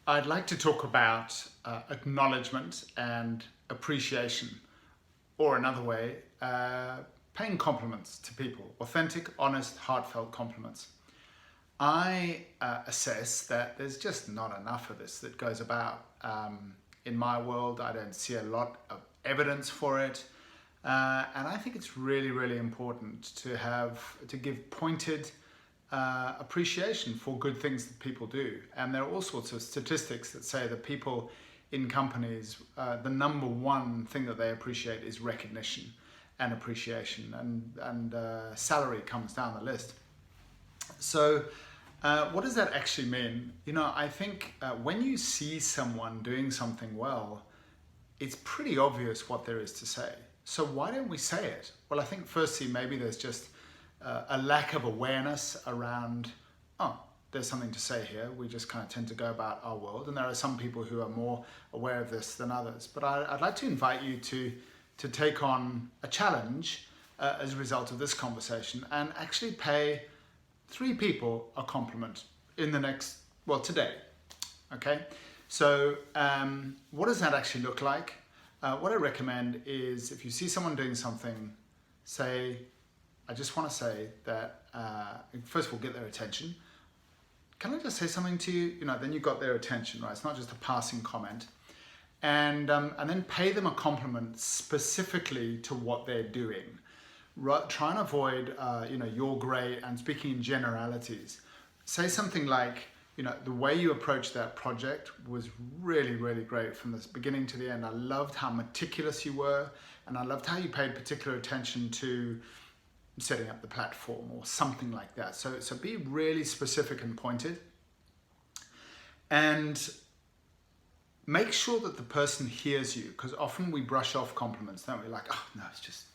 I'd like to talk about acknowledgement and appreciation, or another way, paying compliments to people, authentic, honest, heartfelt compliments. I assess that there's just not enough of this that goes about. In my world, I don't see a lot of evidence for it. And I think it's really, really important to give pointed appreciation for good things that people do. And there are all sorts of statistics that say that people in companies, the number one thing that they appreciate is recognition and appreciation, and salary comes down the list. So what does that actually mean? I think when you see someone doing something well, it's pretty obvious what there is to say. So why don't we say it? Well, I think firstly, maybe there's just a lack of awareness around, oh, there's something to say here. We just kind of tend to go about our world. And there are some people who are more aware of this than others. But I'd like to invite you to take on a challenge as a result of this conversation and actually pay 3 people a compliment in the next, well, today. Okay? So what does that actually look like? What I recommend is if you see someone doing something, say, I just want to say that, first of all, get their attention. Can I just say something to you? Then you've got their attention, right? It's not just a passing comment. And then pay them a compliment specifically to what they're doing. Try and avoid, you're great, and speaking in generalities. Say something like, the way you approached that project was really, really great from the beginning to the end. I loved how meticulous you were, and I loved how you paid particular attention to setting up the platform or something like that. So be really specific and pointed. And make sure that the person hears you, because often we brush off compliments, don't we? Like, oh, no, it's just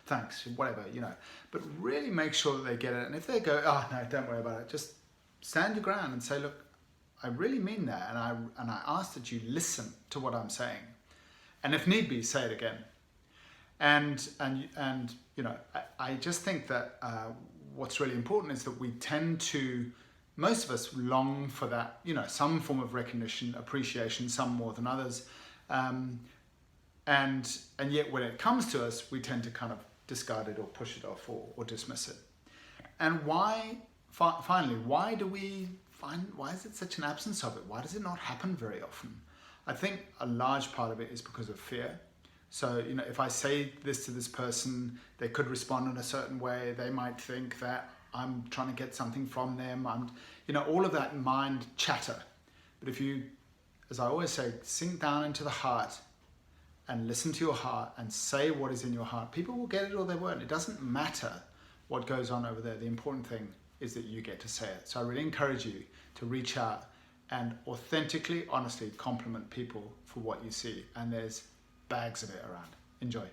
thanks, whatever, But really make sure that they get it. And if they go, oh, no, don't worry about it, just stand your ground and say, look, I really mean that, and I ask that you listen to what I'm saying, and if need be, say it again. And I just think that what's really important is that we tend to, most of us long for that, some form of recognition, appreciation, some more than others, and yet when it comes to us, we tend to kind of discard it or push it off or dismiss it. And why? Finally, why is it such an absence of it? Why does it not happen very often? I think a large part of it is because of fear. So, if I say this to this person, they could respond in a certain way. They might think that I'm trying to get something from them. All of that mind chatter. But if you, as I always say, sink down into the heart and listen to your heart and say what is in your heart, people will get it or they won't. It doesn't matter what goes on over there. The important thing is that you get to say it. So I really encourage you to reach out and authentically, honestly compliment people for what you see. And there's bags of it around. Enjoy.